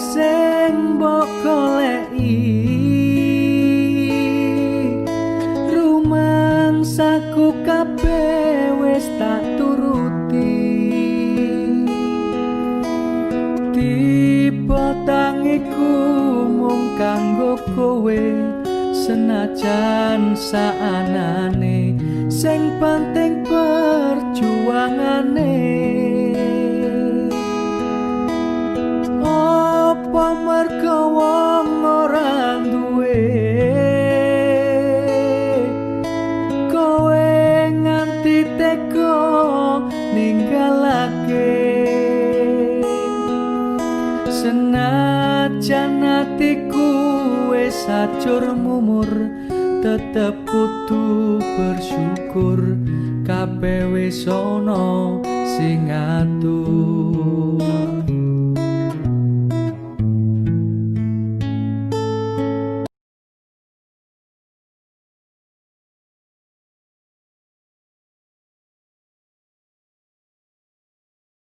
sing mbok goleki, rumangsaku kabeh wis tak turuti. Tiba tangiku mung kanggo kowe, senajan saanane sing penting perjuangane. Apa mergo wong ora duwe, kowe nganti tega ninggalake. Senajan atiku wis ajur mumur, tetep kudu bersyukur kabeh wis ana sing ngatur.